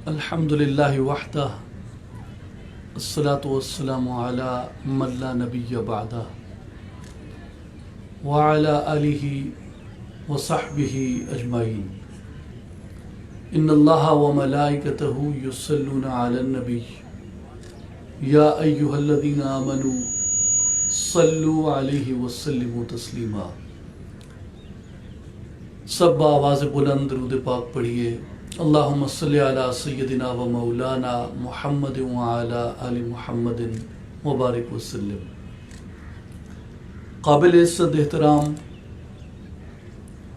الحمد للہ وحدہ الصلاة والسلام علی من لا نبی بعدہ وعلی آلہ وصحبہ اجمعین ان اللہ وملائکتہ یصلون علی النبی یا ایہا الذین آمنوا صلوا علیہ وسلموا تسلیما۔ سب آواز بلند درود پاک پڑھیے۔ اللہم صلی علی سیدنا و مولانا محمد وعلی آل محمد مبارک وسلم۔ قابل عزت احترام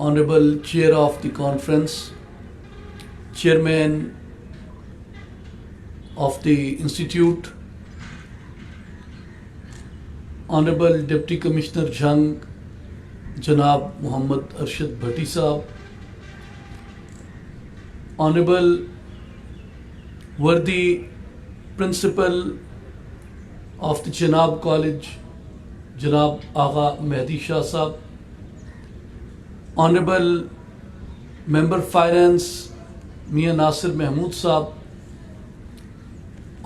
honourable chair of the conference, chairman of the institute, honourable deputy commissioner Jhang جناب محمد ارشد بھٹی صاحب، آنریبل وردی پرنسپل آف دی جناب کالج جناب آغا مہدی شاہ صاحب، آنریبل ممبر فائنانس میاں ناصر محمود صاحب،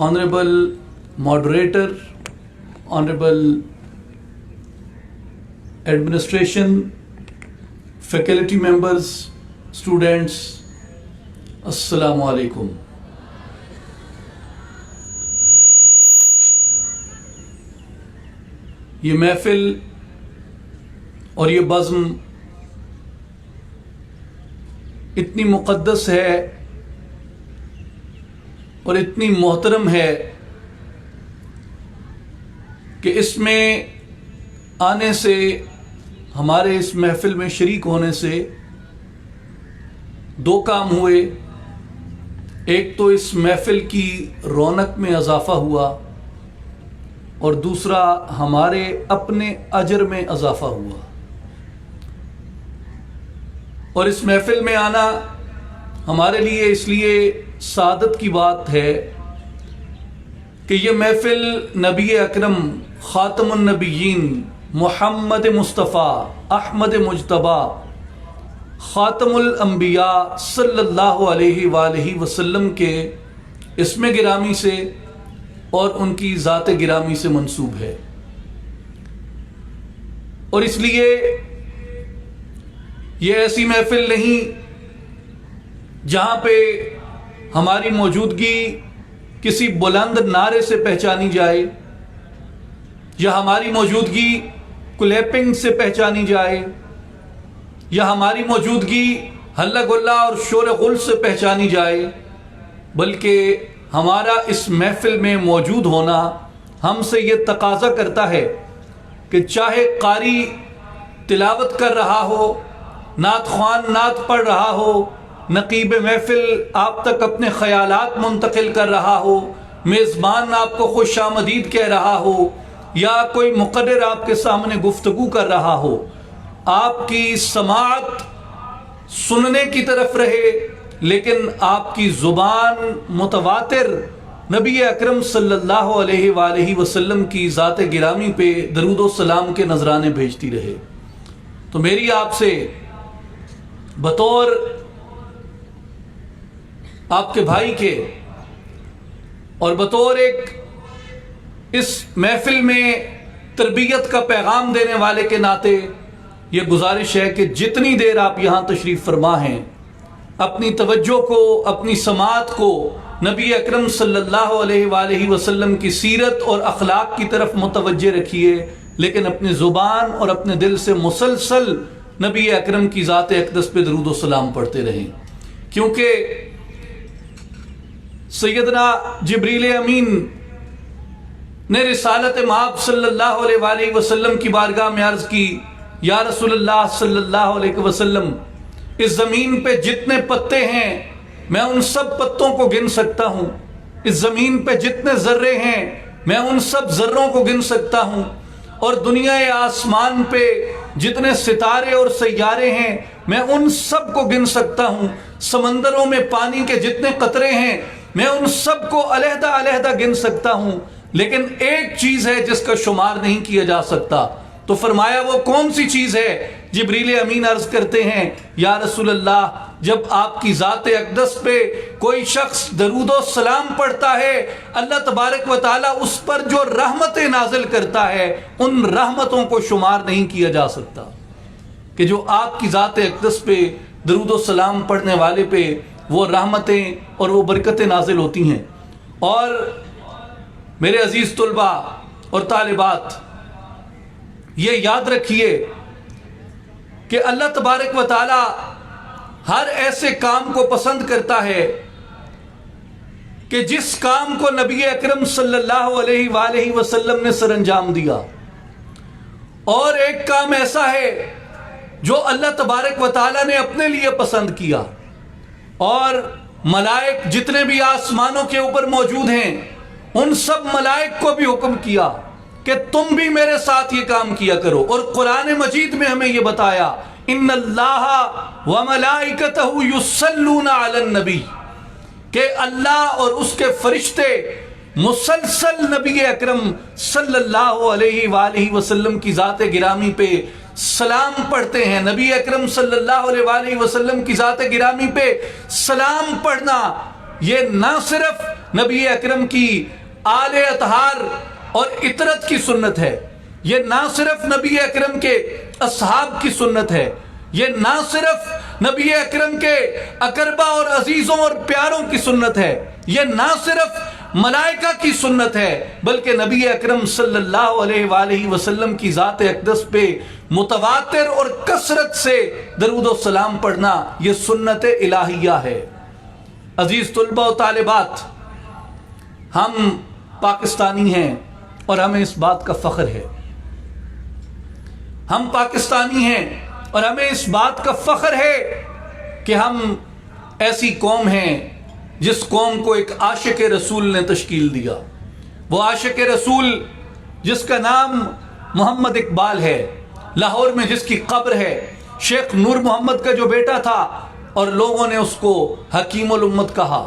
honourable moderator, honourable administration, faculty members, students, السلام علیکم۔ یہ محفل اور یہ بزم اتنی مقدس ہے اور اتنی محترم ہے کہ اس میں آنے سے، ہمارے اس محفل میں شریک ہونے سے دو کام ہوئے۔ ایک تو اس محفل کی رونق میں اضافہ ہوا اور دوسرا ہمارے اپنے اجر میں اضافہ ہوا۔ اور اس محفل میں آنا ہمارے لیے اس لیے سعادت کی بات ہے کہ یہ محفل نبی اکرم خاتم النبیین محمد مصطفیٰ احمد مجتبیٰ خاتم الانبیاء صلی اللہ علیہ وآلہ وسلم کے اسم گرامی سے اور ان کی ذات گرامی سے منسوب ہے، اور اس لیے یہ ایسی محفل نہیں جہاں پہ ہماری موجودگی کسی بلند نعرے سے پہچانی جائے یا ہماری موجودگی کلیپنگ سے پہچانی جائے یا ہماری موجودگی ہلہ گلہ اور شور غل سے پہچانی جائے، بلکہ ہمارا اس محفل میں موجود ہونا ہم سے یہ تقاضا کرتا ہے کہ چاہے قاری تلاوت کر رہا ہو، نعت خوان نعت پڑھ رہا ہو، نقیب محفل آپ تک اپنے خیالات منتقل کر رہا ہو، میزبان آپ کو خوش آمدید کہہ رہا ہو، یا کوئی مقرر آپ کے سامنے گفتگو کر رہا ہو، آپ کی سماعت سننے کی طرف رہے، لیکن آپ کی زبان متواتر نبی اکرم صلی اللہ علیہ وآلہ وسلم کی ذات گرامی پہ درود و سلام کے نذرانے بھیجتی رہے۔ تو میری آپ سے بطور آپ کے بھائی کے اور بطور ایک اس محفل میں تربیت کا پیغام دینے والے کے ناطے یہ گزارش ہے کہ جتنی دیر آپ یہاں تشریف فرما ہیں، اپنی توجہ کو، اپنی سماعت کو نبی اکرم صلی اللہ علیہ وآلہ وسلم کی سیرت اور اخلاق کی طرف متوجہ رکھیے، لیکن اپنی زبان اور اپنے دل سے مسلسل نبی اکرم کی ذات اقدس پہ درود و سلام پڑھتے رہیں، کیونکہ سیدنا جبریل امین نے رسالت مآب صلی اللہ علیہ وآلہ وسلم کی بارگاہ میں عرض کی، یا رسول اللہ صلی اللہ علیہ وسلم، اس زمین پہ جتنے پتے ہیں میں ان سب پتوں کو گن سکتا ہوں، اس زمین پہ جتنے ذرے ہیں میں ان سب ذروں کو گن سکتا ہوں، اور دنیا آسمان پہ جتنے ستارے اور سیارے ہیں میں ان سب کو گن سکتا ہوں، سمندروں میں پانی کے جتنے قطرے ہیں میں ان سب کو علیحدہ علیحدہ گن سکتا ہوں، لیکن ایک چیز ہے جس کا شمار نہیں کیا جا سکتا، تو فرمایا وہ کون سی چیز ہے؟ جبریل امین عرض کرتے ہیں یا رسول اللہ، جب آپ کی ذات اقدس پہ کوئی شخص درود و سلام پڑھتا ہے، اللہ تبارک و تعالیٰ اس پر جو رحمتیں نازل کرتا ہے ان رحمتوں کو شمار نہیں کیا جا سکتا، کہ جو آپ کی ذات اقدس پہ درود و سلام پڑھنے والے پہ وہ رحمتیں اور وہ برکتیں نازل ہوتی ہیں۔ اور میرے عزیز طلباء اور طالبات، یہ یاد رکھیے کہ اللہ تبارک و تعالی ہر ایسے کام کو پسند کرتا ہے کہ جس کام کو نبی اکرم صلی اللہ علیہ وآلہ وسلم نے سر انجام دیا، اور ایک کام ایسا ہے جو اللہ تبارک و تعالی نے اپنے لیے پسند کیا، اور ملائک جتنے بھی آسمانوں کے اوپر موجود ہیں ان سب ملائک کو بھی حکم کیا کہ تم بھی میرے ساتھ یہ کام کیا کرو۔ اور قرآن مجید میں ہمیں یہ بتایا ان اللہ وملائکتہ یصلون علی النبی، کہ اللہ اور اس کے فرشتے مسلسل نبی اکرم صلی اللہ علیہ وآلہ وسلم کی ذات گرامی پہ سلام پڑھتے ہیں۔ نبی اکرم صلی اللہ علیہ وآلہ وسلم کی ذات گرامی پہ سلام پڑھنا یہ نہ صرف نبی اکرم کی آل اطہار اور عطرت کی سنت ہے، یہ نہ صرف نبی اکرم کے اصحاب کی سنت ہے، یہ نہ صرف نبی اکرم کے اقربا اور عزیزوں اور پیاروں کی سنت ہے، یہ نہ صرف ملائکہ کی سنت ہے، بلکہ نبی اکرم صلی اللہ علیہ وآلہ وسلم کی ذات اقدس پہ متواتر اور کثرت سے درود و سلام پڑھنا یہ سنت الہیہ ہے۔ عزیز طلبہ و طالبات، ہم پاکستانی ہیں اور ہمیں اس بات کا فخر ہے، ہم پاکستانی ہیں اور ہمیں اس بات کا فخر ہے کہ ہم ایسی قوم ہیں جس قوم کو ایک عاشق رسول نے تشکیل دیا۔ وہ عاشق رسول جس کا نام محمد اقبال ہے، لاہور میں جس کی قبر ہے، شیخ نور محمد کا جو بیٹا تھا، اور لوگوں نے اس کو حکیم الامت کہا۔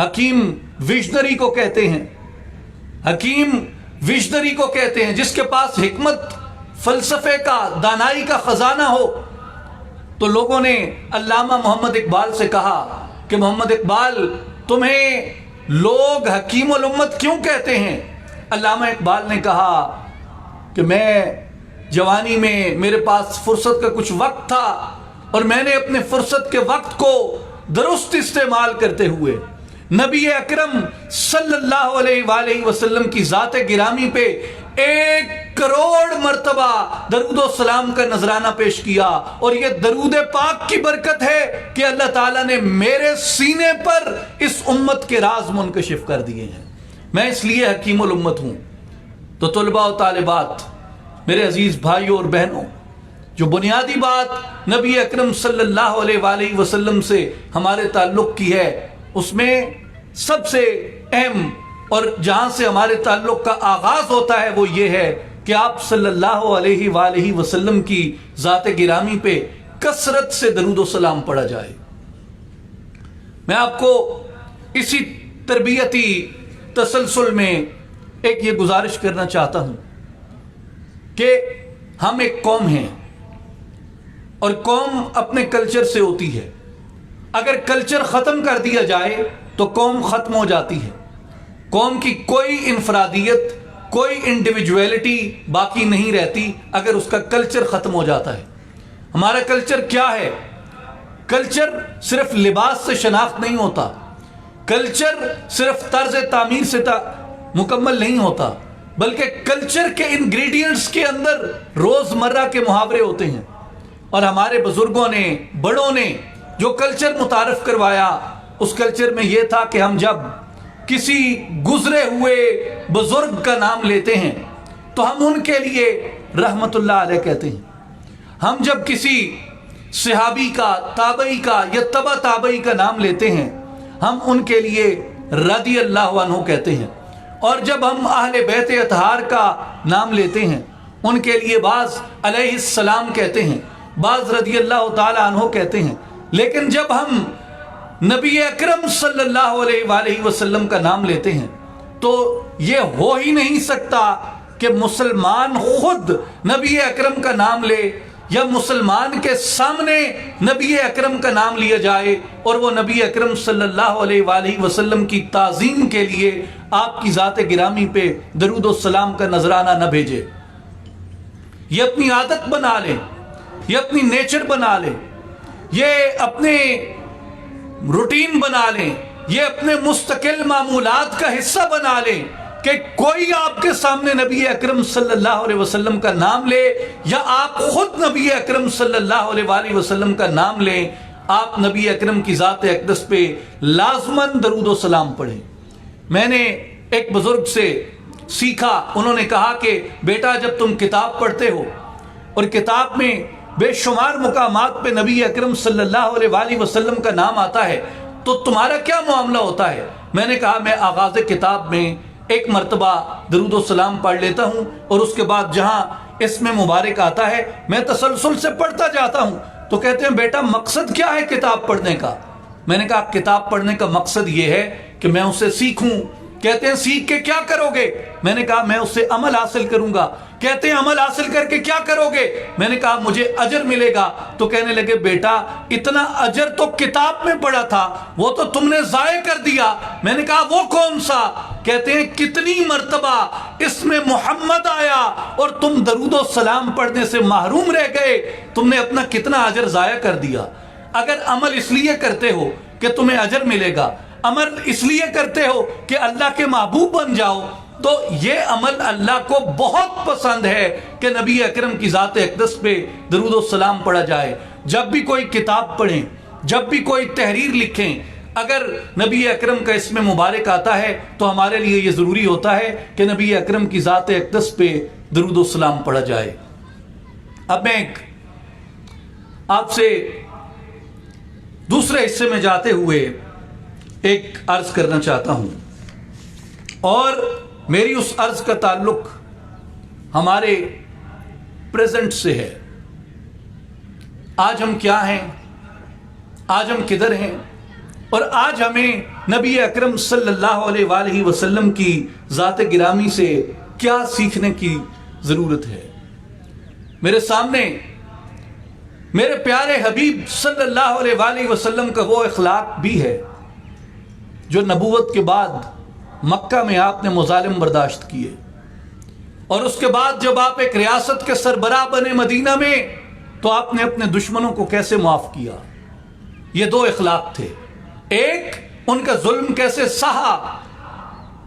حکیم وژنری کو کہتے ہیں، حکیم وژنری کو کہتے ہیں جس کے پاس حکمت، فلسفے کا، دانائی کا خزانہ ہو۔ تو لوگوں نے علامہ محمد اقبال سے کہا کہ محمد اقبال، تمہیں لوگ حکیم الامت کیوں کہتے ہیں؟ علامہ اقبال نے کہا کہ میں جوانی میں میرے پاس فرصت کا کچھ وقت تھا، اور میں نے اپنے فرصت کے وقت کو درست استعمال کرتے ہوئے نبی اکرم صلی اللہ علیہ وآلہ وسلم کی ذات گرامی پہ 1 کروڑ مرتبہ درود و سلام کا نذرانہ پیش کیا۔ اور یہ درود پاک کی برکت ہے کہ اللہ تعالیٰ نے میرے سینے پر اس امت کے راز منکشف کر دیے ہیں، میں اس لیے حکیم الامت ہوں۔ تو طلباء و طالبات، میرے عزیز بھائیوں اور بہنوں، جو بنیادی بات نبی اکرم صلی اللہ علیہ وآلہ وسلم سے ہمارے تعلق کی ہے، اس میں سب سے اہم اور جہاں سے ہمارے تعلق کا آغاز ہوتا ہے وہ یہ ہے کہ آپ صلی اللہ علیہ وآلہ وسلم کی ذات گرامی پہ کثرت سے درود و سلام پڑھا جائے۔ میں آپ کو اسی تربیتی تسلسل میں ایک یہ گزارش کرنا چاہتا ہوں کہ ہم ایک قوم ہیں، اور قوم اپنے کلچر سے ہوتی ہے۔ اگر کلچر ختم کر دیا جائے تو قوم ختم ہو جاتی ہے۔ قوم کی کوئی انفرادیت، کوئی انڈیویجویلٹی باقی نہیں رہتی اگر اس کا کلچر ختم ہو جاتا ہے۔ ہمارا کلچر کیا ہے؟ کلچر صرف لباس سے شناخت نہیں ہوتا، کلچر صرف طرز تعمیر سے مکمل نہیں ہوتا، بلکہ کلچر کے انگریڈینٹس کے اندر روزمرہ کے محاورے ہوتے ہیں۔ اور ہمارے بزرگوں نے، بڑوں نے جو کلچر متعارف کروایا، اس کلچر میں یہ تھا کہ ہم جب کسی گزرے ہوئے بزرگ کا نام لیتے ہیں تو ہم ان کے لیے رحمت اللہ علیہ کہتے ہیں۔ ہم جب کسی صحابی کا، تابعی کا یا تبع تابعی کا نام لیتے ہیں، ہم ان کے لیے رضی اللہ عنہ کہتے ہیں۔ اور جب ہم اہل بیت اطہار کا نام لیتے ہیں، ان کے لیے بعض علیہ السلام کہتے ہیں، بعض رضی اللہ تعالی عنہ کہتے ہیں۔ لیکن جب ہم نبی اکرم صلی اللہ علیہ وآلہ وسلم کا نام لیتے ہیں تو یہ ہو ہی نہیں سکتا کہ مسلمان خود نبی اکرم کا نام لے یا مسلمان کے سامنے نبی اکرم کا نام لیا جائے اور وہ نبی اکرم صلی اللہ علیہ وآلہ وسلم کی تعظیم کے لیے آپ کی ذات گرامی پہ درود و سلام کا نذرانہ نہ بھیجے. یہ اپنی عادت بنا لیں، یہ اپنی نیچر بنا لیں، یہ اپنے روٹین بنا لیں، یہ اپنے مستقل معمولات کا حصہ بنا لیں کہ کوئی آپ کے سامنے نبی اکرم صلی اللہ علیہ وسلم کا نام لے یا آپ خود نبی اکرم صلی اللہ علیہ وآلہ وسلم کا نام لیں، آپ نبی اکرم کی ذات اقدس پہ لازماً درود و سلام پڑھیں. میں نے ایک بزرگ سے سیکھا، انہوں نے کہا کہ بیٹا جب تم کتاب پڑھتے ہو اور کتاب میں بے شمار مقامات پہ نبی اکرم صلی اللہ علیہ وآلہ وسلم کا نام آتا ہے تو تمہارا کیا معاملہ ہوتا ہے؟ میں نے کہا میں آغاز کتاب میں ایک مرتبہ درود و سلام پڑھ لیتا ہوں اور اس کے بعد جہاں اسم مبارک آتا ہے میں تسلسل سے پڑھتا جاتا ہوں. تو کہتے ہیں بیٹا مقصد کیا ہے کتاب پڑھنے کا؟ میں نے کہا کتاب پڑھنے کا مقصد یہ ہے کہ میں اسے سیکھوں. کہتے ہیں سیکھ کے کیا کرو گے؟ میں نے کہا میں اس سے عمل حاصل کروں گا. کہتے ہیں عمل حاصل کر کے کیا کرو گے؟ میں نے کہا مجھے اجر ملے گا. تو کہنے لگے بیٹا اتنا اجر تو کتاب میں پڑھا تھا، وہ تو تم نے ضائع کر دیا. میں نے کہا وہ کون سا؟ کہتے ہیں کتنی مرتبہ اس میں محمد آیا اور تم درود و سلام پڑھنے سے محروم رہ گئے. تم نے اپنا کتنا اجر ضائع کر دیا. اگر عمل اس لیے کرتے ہو کہ تمہیں اجر ملے گا، عمل اس لیے کرتے ہو کہ اللہ کے محبوب بن جاؤ، تو یہ عمل اللہ کو بہت پسند ہے کہ نبی اکرم کی ذات اقدس پہ درود و سلام پڑھا جائے. جب بھی کوئی کتاب پڑھیں، جب بھی کوئی تحریر لکھیں، اگر نبی اکرم کا اسم مبارک آتا ہے تو ہمارے لیے یہ ضروری ہوتا ہے کہ نبی اکرم کی ذات اقدس پہ درود و سلام پڑھا جائے. اب میں آپ سے دوسرے حصے میں جاتے ہوئے ایک عرض کرنا چاہتا ہوں، اور میری اس عرض کا تعلق ہمارے پریزنٹ سے ہے. آج ہم کیا ہیں، آج ہم کدھر ہیں، اور آج ہمیں نبی اکرم صلی اللہ علیہ وآلہ وسلم کی ذات گرامی سے کیا سیکھنے کی ضرورت ہے. میرے سامنے میرے پیارے حبیب صلی اللہ علیہ وآلہ وسلم کا وہ اخلاق بھی ہے جو نبوت کے بعد مکہ میں آپ نے مظالم برداشت کیے، اور اس کے بعد جب آپ ایک ریاست کے سربراہ بنے مدینہ میں تو آپ نے اپنے دشمنوں کو کیسے معاف کیا. یہ دو اخلاق تھے، ایک ان کا ظلم کیسے سہا،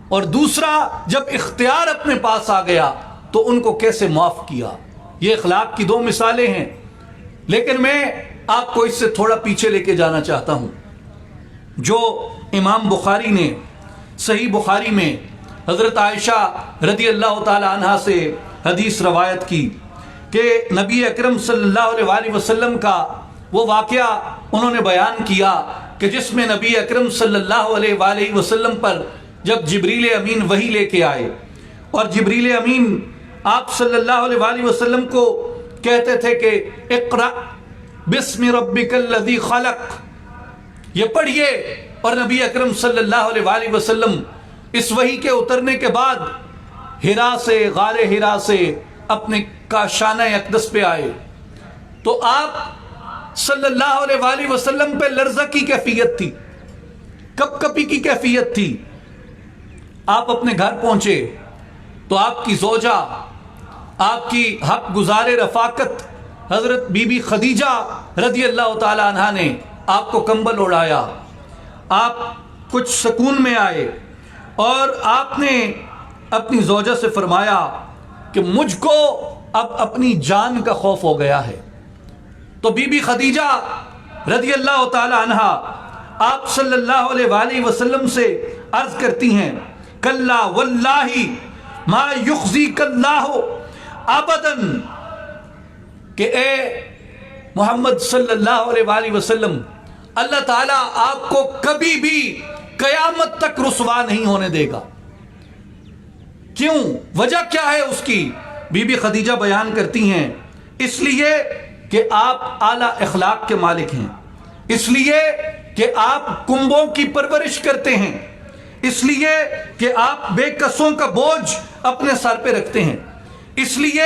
اور دوسرا جب اختیار اپنے پاس آ گیا تو ان کو کیسے معاف کیا. یہ اخلاق کی دو مثالیں ہیں، لیکن میں آپ کو اس سے تھوڑا پیچھے لے کے جانا چاہتا ہوں. جو امام بخاری نے صحیح بخاری میں حضرت عائشہ رضی اللہ تعالی عنہا سے حدیث روایت کی کہ نبی اکرم صلی اللہ علیہ وآلہ وسلم کا وہ واقعہ انہوں نے بیان کیا کہ جس میں نبی اکرم صلی اللہ علیہ وآلہ وسلم پر جب جبریل امین وحی لے کے آئے، اور جبریل امین آپ صلی اللہ علیہ وآلہ وسلم کو کہتے تھے کہ اقرأ بسم ربک الذی خلق، یہ پڑھیے، اور نبی اکرم صلی اللہ علیہ وآلہ وسلم اس وحی کے اترنے کے بعد ہرا سے، غار ہرا سے اپنے کاشانہ اقدس پہ آئے تو آپ صلی اللہ علیہ وآلہ وسلم پہ لرزہ کی کیفیت تھی، کپ کپی کی کیفیت تھی. آپ اپنے گھر پہنچے تو آپ کی زوجہ، آپ کی حق گزار رفاقت حضرت بی بی خدیجہ رضی اللہ تعالی عنہا نے آپ کو کمبل اڑایا، آپ کچھ سکون میں آئے، اور آپ نے اپنی زوجہ سے فرمایا کہ مجھ کو اب اپنی جان کا خوف ہو گیا ہے. تو بی بی خدیجہ رضی اللہ تعالی عنہا آپ صلی اللہ علیہ وآلہ وسلم سے عرض کرتی ہیں کلا واللہ ما یخزیک اللہ ابدا، کہ اے محمد صلی اللہ علیہ وآلہ وسلم اللہ تعالیٰ آپ کو کبھی بھی قیامت تک رسوا نہیں ہونے دے گا. کیوں؟ وجہ کیا ہے اس کی؟ بی بی خدیجہ بیان کرتی ہیں اس لیے کہ آپ اعلیٰ اخلاق کے مالک ہیں، اس لیے کہ آپ کنبوں کی پرورش کرتے ہیں، اس لیے کہ آپ بے کسوں کا بوجھ اپنے سر پہ رکھتے ہیں، اس لیے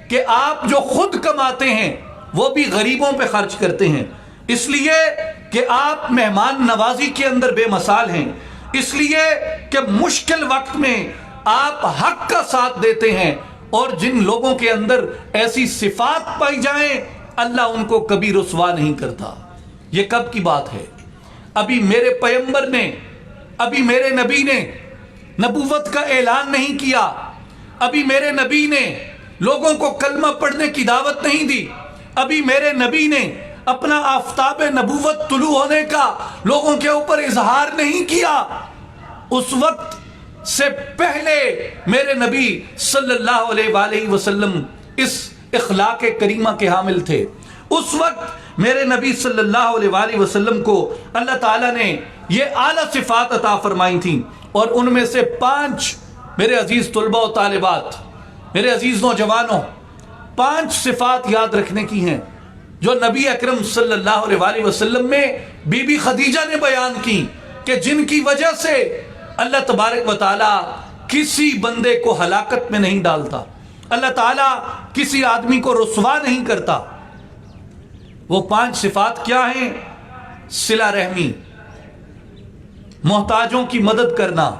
کہ آپ جو خود کماتے ہیں وہ بھی غریبوں پہ خرچ کرتے ہیں، اس لیے کہ آپ مہمان نوازی کے اندر بے مثال ہیں، اس لیے کہ مشکل وقت میں آپ حق کا ساتھ دیتے ہیں، اور جن لوگوں کے اندر ایسی صفات پائی جائیں اللہ ان کو کبھی رسوا نہیں کرتا۔ یہ کب کی بات ہے؟ ابھی میرے پیغمبر نے، ابھی میرے نبی نے نبوت کا اعلان نہیں کیا، ابھی میرے نبی نے لوگوں کو کلمہ پڑھنے کی دعوت نہیں دی، ابھی میرے نبی نے اپنا آفتاب نبوت طلوع ہونے کا لوگوں کے اوپر اظہار نہیں کیا۔ اس وقت سے پہلے میرے نبی صلی اللہ علیہ وآلہ وسلم اس اخلاق کریمہ کے حامل تھے۔ اس وقت میرے نبی صلی اللہ علیہ وآلہ وسلم کو اللہ تعالیٰ نے یہ اعلیٰ صفات عطا فرمائی تھیں، اور ان میں سے 5 میرے عزیز طلبہ و طالبات، میرے عزیز نوجوانوں، 5 صفات یاد رکھنے کی ہیں جو نبی اکرم صلی اللہ علیہ وآلہ وسلم میں بی بی خدیجہ نے بیان کی، کہ جن کی وجہ سے اللہ تبارک و تعالیٰ کسی بندے کو ہلاکت میں نہیں ڈالتا، اللہ تعالیٰ کسی آدمی کو رسوا نہیں کرتا۔ وہ 5 صفات کیا ہیں؟ صلہ رحمی، محتاجوں کی مدد کرنا،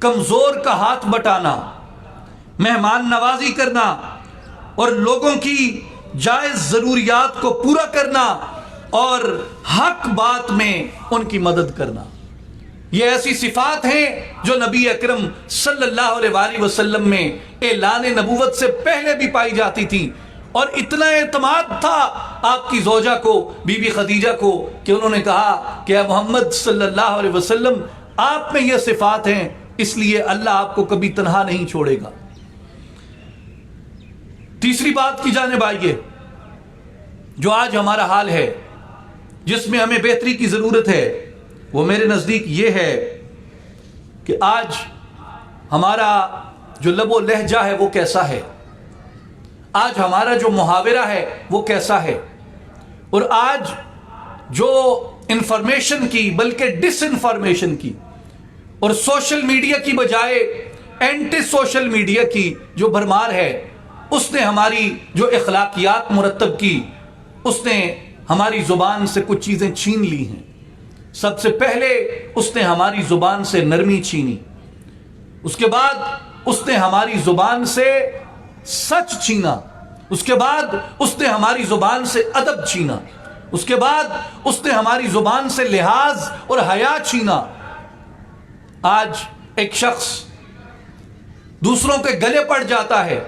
کمزور کا ہاتھ بٹانا، مہمان نوازی کرنا، اور لوگوں کی جائز ضروریات کو پورا کرنا، اور حق بات میں ان کی مدد کرنا۔ یہ ایسی صفات ہیں جو نبی اکرم صلی اللہ علیہ وآلہ وسلم میں اعلان نبوت سے پہلے بھی پائی جاتی تھی، اور اتنا اعتماد تھا آپ کی زوجہ کو، بی بی خدیجہ کو، کہ انہوں نے کہا کہ اے محمد صلی اللہ علیہ وسلم آپ میں یہ صفات ہیں، اس لیے اللہ آپ کو کبھی تنہا نہیں چھوڑے گا۔ تیسری بات کی جانب آئیے، جو آج ہمارا حال ہے، جس میں ہمیں بہتری کی ضرورت ہے، وہ میرے نزدیک یہ ہے کہ آج ہمارا جو لب و لہجہ ہے وہ کیسا ہے، آج ہمارا جو محاورہ ہے وہ کیسا ہے، اور آج جو انفارمیشن کی بلکہ ڈس انفارمیشن کی اور سوشل میڈیا کی بجائے اینٹی سوشل میڈیا کی جو بھرمار ہے، اس نے ہماری جو اخلاقیات مرتب کی، اس نے ہماری زبان سے کچھ چیزیں چھین لی ہیں۔ سب سے پہلے اس نے ہماری زبان سے نرمی چھینی، اس کے بعد اس نے ہماری زبان سے سچ چھینا، اس کے بعد اس نے ہماری زبان سے ادب چھینا، اس کے بعد اس نے ہماری زبان سے لحاظ اور حیا چھینا۔ آج ایک شخص دوسروں کے گلے پڑ جاتا ہے،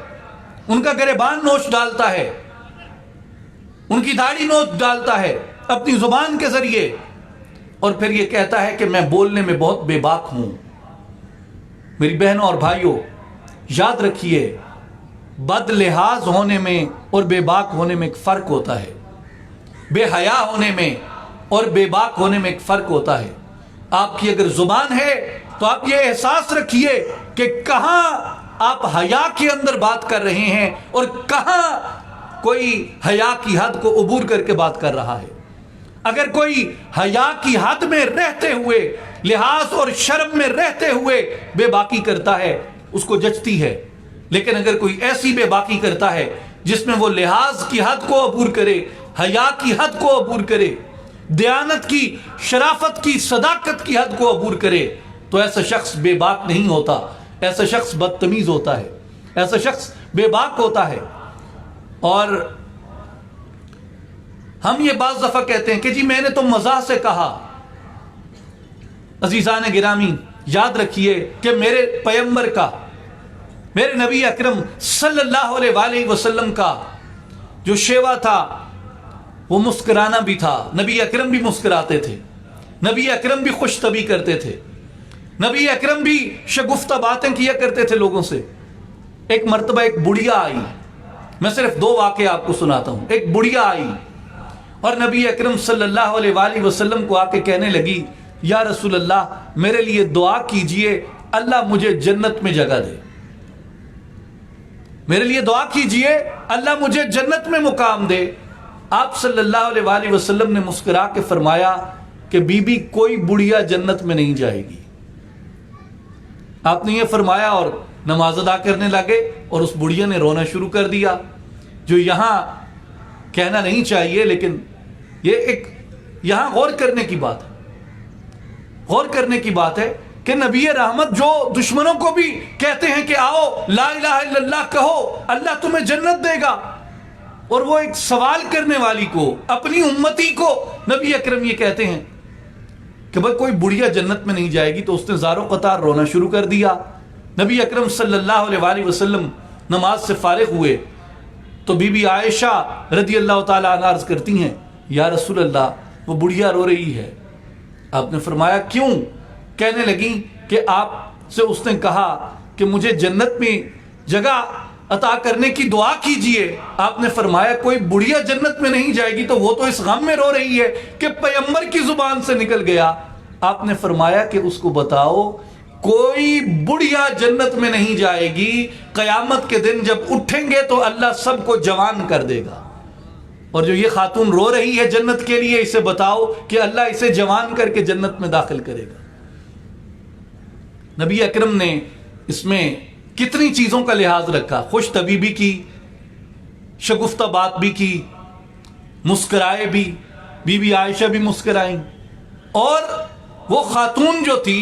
ان کا گریبان نوچ ڈالتا ہے، ان کی داڑھی نوچ ڈالتا ہے اپنی زبان کے ذریعے، اور پھر یہ کہتا ہے کہ میں بولنے میں بہت بے باک ہوں۔ میری بہنوں اور بھائیوں، یاد رکھیے، بد لحاظ ہونے میں اور بے باک ہونے میں ایک فرق ہوتا ہے، بے حیا ہونے میں اور بے باک ہونے میں ایک فرق ہوتا ہے۔ آپ کی اگر زبان ہے تو آپ یہ احساس رکھیے کہ کہاں آپ حیا کے اندر بات کر رہے ہیں اور کہاں کوئی حیا کی حد کو عبور کر کے بات کر رہا ہے۔ اگر کوئی حیا کی حد میں رہتے ہوئے، لحاظ اور شرم میں رہتے ہوئے بے باکی کرتا ہے، اس کو جچتی ہے، لیکن اگر کوئی ایسی بے باکی کرتا ہے جس میں وہ لحاظ کی حد کو عبور کرے، حیا کی حد کو عبور کرے، دیانت کی، شرافت کی، صداقت کی حد کو عبور کرے، تو ایسا شخص بے باک نہیں ہوتا، ایسا شخص بدتمیز ہوتا ہے، ایسا شخص بے باک ہوتا ہے۔ اور ہم یہ بعض دفعہ کہتے ہیں کہ جی میں نے تو مزاح سے کہا۔ عزیزان گرامی، یاد رکھیے کہ میرے پیغمبر کا، میرے نبی اکرم صلی اللہ علیہ وآلہ وسلم کا جو شیوا تھا وہ مسکرانا بھی تھا۔ نبی اکرم بھی مسکراتے تھے، نبی اکرم بھی خوش طبعی کرتے تھے، نبی اکرم بھی شگفتہ باتیں کیا کرتے تھے لوگوں سے۔ ایک مرتبہ ایک بڑھیا آئی، میں صرف 2 واقعے آپ کو سناتا ہوں۔ ایک بڑھیا آئی اور نبی اکرم صلی اللہ علیہ وآلہ وسلم کو آ کے کہنے لگی، یا رسول اللہ میرے لیے دعا کیجئے اللہ مجھے جنت میں جگہ دے، میرے لیے دعا کیجئے اللہ مجھے جنت میں مقام دے۔ آپ صلی اللہ علیہ وآلہ وسلم نے مسکرا کے فرمایا کہ بی بی کوئی بڑھیا جنت میں نہیں جائے گی. آپ نے یہ فرمایا اور نماز ادا کرنے لگے اور اس بڑھیا نے رونا شروع کر دیا. جو یہاں کہنا نہیں چاہیے لیکن یہ ایک یہاں غور کرنے کی بات ہے. غور کرنے کی بات ہے کہ نبی رحمت جو دشمنوں کو بھی کہتے ہیں کہ آؤ لا الہ الا اللہ کہو اللہ تمہیں جنت دے گا، اور وہ ایک سوال کرنے والی کو، اپنی امتی کو نبی اکرم یہ کہتے ہیں کہ بھئی کوئی بڑھیا جنت میں نہیں جائے گی، تو اس نے زارو قطار رونا شروع کر دیا. نبی اکرم صلی اللہ علیہ وآلہ وسلم نماز سے فارغ ہوئے تو بی بی عائشہ رضی اللہ تعالی عنہا عرض کرتی ہیں یا رسول اللہ وہ بڑھیا رو رہی ہے. آپ نے فرمایا کیوں؟ کہنے لگی کہ آپ سے اس نے کہا کہ مجھے جنت میں جگہ عطا کرنے کی دعا کیجئے. آپ نے فرمایا کوئی بڑھیا جنت میں نہیں جائے گی تو وہ تو اس غم میں رو رہی ہے کہ پیغمبر کی زبان سے نکل گیا. آپ نے فرمایا کہ اس کو بتاؤ کوئی بڑھیا جنت میں نہیں جائے گی، قیامت کے دن جب اٹھیں گے تو اللہ سب کو جوان کر دے گا، اور جو یہ خاتون رو رہی ہے جنت کے لیے اسے بتاؤ کہ اللہ اسے جوان کر کے جنت میں داخل کرے گا. نبی اکرم نے اس میں کتنی چیزوں کا لحاظ رکھا، خوش طبیبی کی، شگفتہ بات بھی کی، مسکرائے بھی، بی بی عائشہ بھی مسکرائیں، اور وہ خاتون جو تھی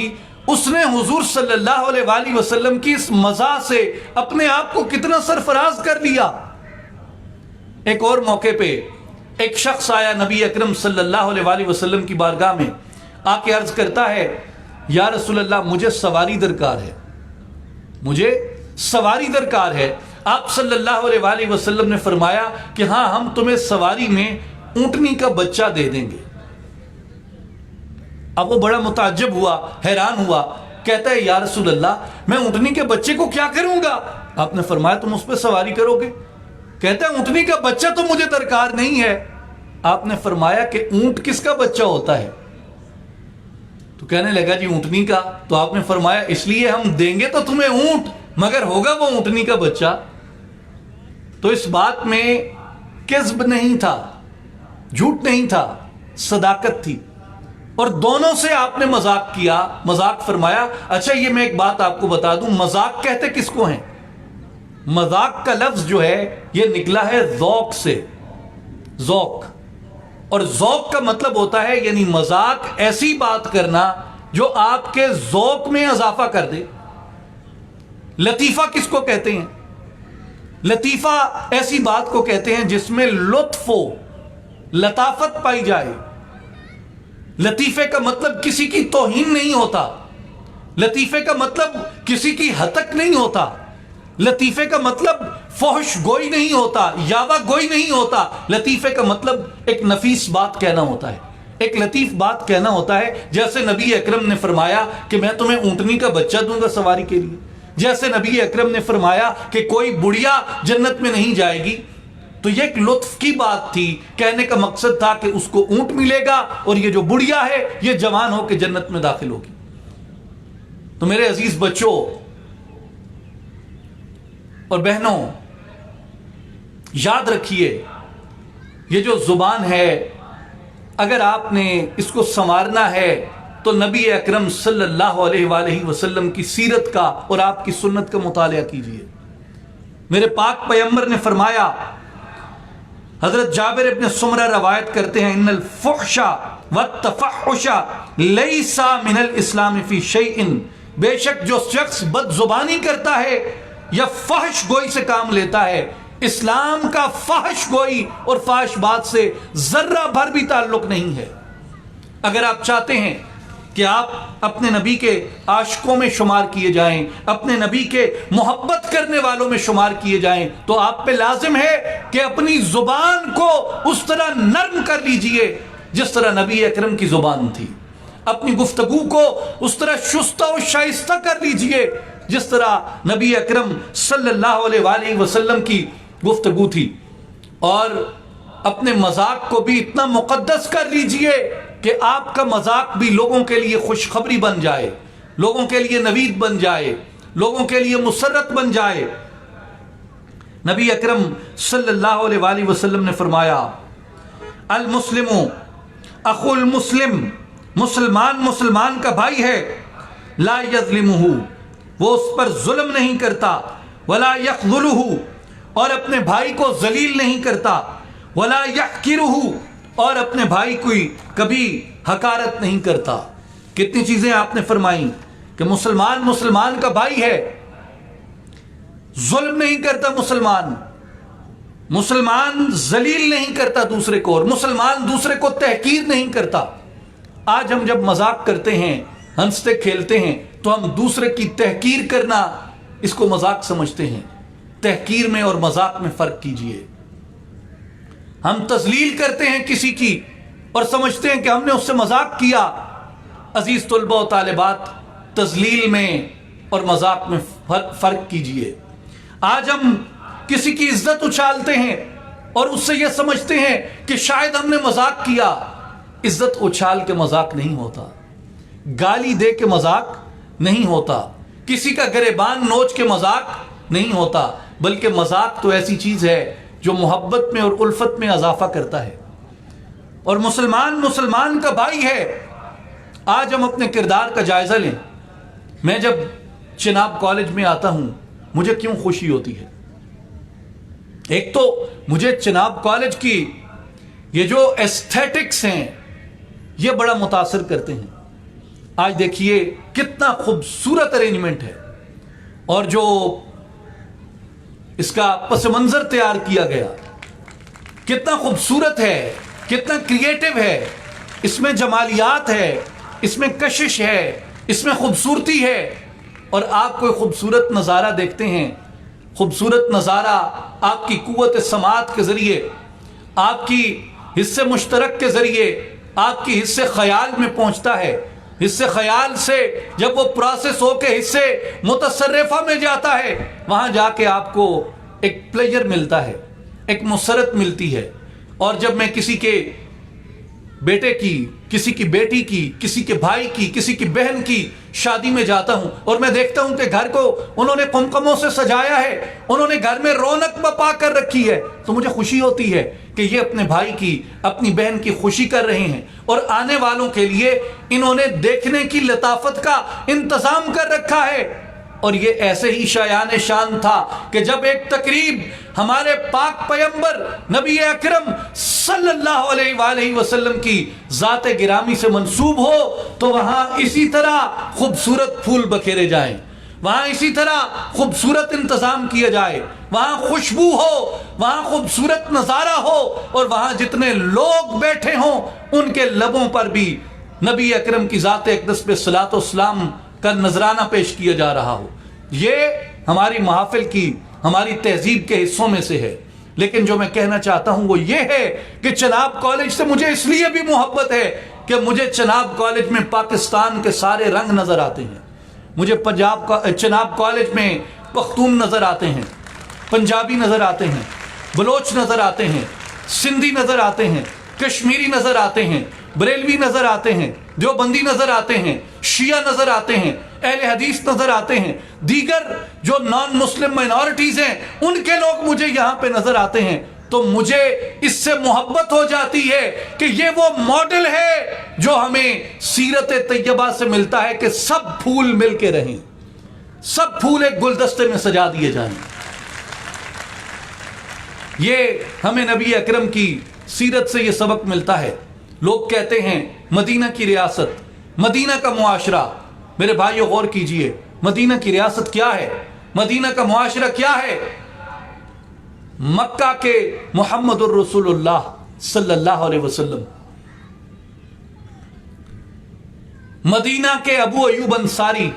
اس نے حضور صلی اللہ علیہ وآلہ وسلم کی اس مزاح سے اپنے آپ کو کتنا سرفراز کر لیا. ایک اور موقع پہ ایک شخص آیا نبی اکرم صلی اللہ علیہ وآلہ وسلم کی بارگاہ میں، آ کے عرض کرتا ہے یا رسول اللہ مجھے سواری درکار ہے، مجھے سواری درکار ہے. آپ صلی اللہ علیہ وآلہ وسلم نے فرمایا کہ ہاں ہم تمہیں سواری میں اونٹنی کا بچہ دے دیں گے. اب وہ بڑا متعجب ہوا، حیران ہوا، کہتا ہے یا رسول اللہ میں اونٹنی کے بچے کو کیا کروں گا؟ آپ نے فرمایا تم اس پہ سواری کرو گے. کہتا ہے اونٹنی کا بچہ تو مجھے درکار نہیں ہے. آپ نے فرمایا کہ اونٹ کس کا بچہ ہوتا ہے؟ تو کہنے لگا جی اونٹنی کا. تو آپ نے فرمایا اس لیے ہم دیں گے تو تمہیں اونٹ، مگر ہوگا وہ اونٹنی کا بچہ. تو اس بات میں کذب نہیں تھا، جھوٹ نہیں تھا، صداقت تھی. اور دونوں سے آپ نے مذاق کیا، مذاق فرمایا. اچھا یہ میں ایک بات آپ کو بتا دوں، مذاق کہتے کس کو ہیں؟ مذاق کا لفظ جو ہے یہ نکلا ہے ذوق سے، ذوق. اور ذوق کا مطلب ہوتا ہے یعنی مذاق ایسی بات کرنا جو آپ کے ذوق میں اضافہ کر دے. لطیفہ کس کو کہتے ہیں؟ لطیفہ ایسی بات کو کہتے ہیں جس میں لطف و لطافت پائی جائے. لطیفے کا مطلب کسی کی توہین نہیں ہوتا، لطیفے کا مطلب کسی کی ہتک نہیں ہوتا، لطیفے کا مطلب فحش گوئی نہیں ہوتا، یاوہ گوئی نہیں ہوتا. لطیفے کا مطلب ایک نفیس بات کہنا ہوتا ہے، ایک لطیف بات کہنا ہوتا ہے. جیسے نبی اکرم نے فرمایا کہ میں تمہیں اونٹنی کا بچہ دوں گا سواری کے لیے، جیسے نبی اکرم نے فرمایا کہ کوئی بڑھیا جنت میں نہیں جائے گی، تو یہ ایک لطف کی بات تھی. کہنے کا مقصد تھا کہ اس کو اونٹ ملے گا اور یہ جو بڑھیا ہے یہ جوان ہو کے جنت میں داخل ہوگی. تو میرے عزیز بچوں اور بہنوں، یاد رکھیے یہ جو زبان ہے اگر آپ نے اس کو سنوارنا ہے تو نبی اکرم صلی اللہ علیہ وآلہ وسلم کی سیرت کا اور آپ کی سنت کا مطالعہ کیجئے. میرے پاک پیغمبر نے فرمایا، حضرت جابر ابن سمرہ روایت کرتے ہیں، ان الفحش والتفحش لیس من الاسلام فی شیء، بے شک جو شخص بد زبانی کرتا ہے یا فحش گوئی سے کام لیتا ہے، اسلام کا فحش گوئی اور فحش بات سے ذرہ بھر بھی تعلق نہیں ہے. اگر آپ چاہتے ہیں کہ آپ اپنے نبی کے عاشقوں میں شمار کیے جائیں، اپنے نبی کے محبت کرنے والوں میں شمار کیے جائیں، تو آپ پہ لازم ہے کہ اپنی زبان کو اس طرح نرم کر لیجئے جس طرح نبی اکرم کی زبان تھی. اپنی گفتگو کو اس طرح شستہ و شائستہ کر لیجئے جس طرح نبی اکرم صلی اللہ علیہ وآلہ وسلم کی گفتگو تھی. اور اپنے مذاق کو بھی اتنا مقدس کر لیجئے کہ آپ کا مذاق بھی لوگوں کے لیے خوشخبری بن جائے، لوگوں کے لیے نوید بن جائے، لوگوں کے لیے مسرت بن جائے. نبی اکرم صلی اللہ علیہ وآلہ وسلم نے فرمایا، المسلم اخو المسلم مسلمان مسلمان کا بھائی ہے، لا یظلمہ، وہ اس پر ظلم نہیں کرتا، ولا یخذلہ، اور اپنے بھائی کو ذلیل نہیں کرتا، ولا یحقرہ، اور اپنے بھائی کی کبھی حقارت نہیں کرتا۔ کتنی چیزیں آپ نے فرمائی کہ مسلمان مسلمان کا بھائی ہے، ظلم نہیں کرتا مسلمان، مسلمان ذلیل نہیں کرتا دوسرے کو، اور مسلمان دوسرے کو تحقیر نہیں کرتا۔ آج ہم جب مذاق کرتے ہیں، ہنستے کھیلتے ہیں، تو ہم دوسرے کی تحقیر کرنا اس کو مذاق سمجھتے ہیں۔ تحقیر میں اور مذاق میں فرق کیجئے۔ ہم تذلیل کرتے ہیں کسی کی اور سمجھتے ہیں کہ ہم نے اس سے مذاق کیا۔ عزیز طلبہ و طالبات، تذلیل میں اور مذاق میں فرق کیجئے۔ آج ہم کسی کی عزت اچھالتے ہیں اور اس سے یہ سمجھتے ہیں کہ شاید ہم نے مذاق کیا۔ عزت اچھال کے مذاق نہیں ہوتا، گالی دے کے مذاق نہیں ہوتا، کسی کا گریبان نوچ کے مذاق نہیں ہوتا، بلکہ مذاق تو ایسی چیز ہے جو محبت میں اور الفت میں اضافہ کرتا ہے۔ اور مسلمان مسلمان کا بھائی ہے۔ آج ہم اپنے کردار کا جائزہ لیں۔ میں جب چناب کالج میں آتا ہوں مجھے کیوں خوشی ہوتی ہے؟ ایک تو مجھے چناب کالج کی یہ جو ایستھیٹکس ہیں یہ بڑا متاثر کرتے ہیں۔ آج دیکھیے کتنا خوبصورت ارینجمنٹ ہے، اور جو اس کا پس منظر تیار کیا گیا کتنا خوبصورت ہے، کتنا کریٹو ہے، اس میں جمالیات ہے، اس میں کشش ہے، اس میں خوبصورتی ہے۔ اور آپ کوئی خوبصورت نظارہ دیکھتے ہیں، خوبصورت نظارہ آپ کی قوت سماعت کے ذریعے، آپ کی حص مشترک کے ذریعے، آپ کی حص خیال میں پہنچتا ہے۔ حص خیال سے جب وہ پروسیس ہو کے حصے متصرفہ میں جاتا ہے، وہاں جا کے آپ کو ایک پلیجر ملتا ہے، ایک مسرت ملتی ہے۔ اور جب میں کسی کے بیٹے کی، کسی کی بیٹی کی، کسی کے بھائی کی، کسی کی بہن کی شادی میں جاتا ہوں اور میں دیکھتا ہوں کہ گھر کو انہوں نے قمقموں سے سجایا ہے، انہوں نے گھر میں رونق بپا کر رکھی ہے، تو مجھے خوشی ہوتی ہے کہ یہ اپنے بھائی کی، اپنی بہن کی خوشی کر رہے ہیں، اور آنے والوں کے لیے انہوں نے دیکھنے کی لطافت کا انتظام کر رکھا ہے۔ اور یہ ایسے ہی شایان شان تھا کہ جب ایک تقریب ہمارے پاک پیغمبر نبی اکرم صلی اللہ علیہ وآلہ وسلم کی ذات گرامی سے منسوب ہو تو وہاں اسی طرح خوبصورت پھول بکھیرے جائیں، وہاں اسی طرح خوبصورت انتظام کیا جائے، وہاں خوشبو ہو، وہاں خوبصورت نظارہ ہو، اور وہاں جتنے لوگ بیٹھے ہوں ان کے لبوں پر بھی نبی اکرم کی ذات اقدس پہ صلاۃ و سلام کا نذرانہ پیش کیا جا رہا ہو۔ یہ ہماری محافل کی، ہماری تہذیب کے حصوں میں سے ہے۔ لیکن جو میں کہنا چاہتا ہوں وہ یہ ہے کہ چناب کالج سے مجھے اس لیے بھی محبت ہے کہ مجھے چناب کالج میں پاکستان کے سارے رنگ نظر آتے ہیں۔ مجھے چناب کالج میں پختون نظر آتے ہیں، پنجابی نظر آتے ہیں، بلوچ نظر آتے ہیں، سندھی نظر آتے ہیں، کشمیری نظر آتے ہیں، بریلوی نظر آتے ہیں، دیوبندی نظر آتے ہیں، شیعہ نظر آتے ہیں، اہل حدیث نظر آتے ہیں، دیگر جو نان مسلم مائنورٹیز ہیں ان کے لوگ مجھے یہاں پہ نظر آتے ہیں۔ تو مجھے اس سے محبت ہو جاتی ہے کہ یہ وہ ماڈل ہے جو ہمیں سیرت طیبہ سے ملتا ہے کہ سب پھول مل کے رہیں، سب پھول ایک گلدستے میں سجا دیے جائیں۔ یہ ہمیں نبی اکرم کی سیرت سے یہ سبق ملتا ہے۔ لوگ کہتے ہیں مدینہ کی ریاست، مدینہ کا معاشرہ۔ میرے بھائیو غور کیجئے، مدینہ کی ریاست کیا ہے، مدینہ کا معاشرہ کیا ہے؟ مکہ کے محمد الرسول اللہ صلی اللہ علیہ وسلم، مدینہ کے ابو ایوب انصاری،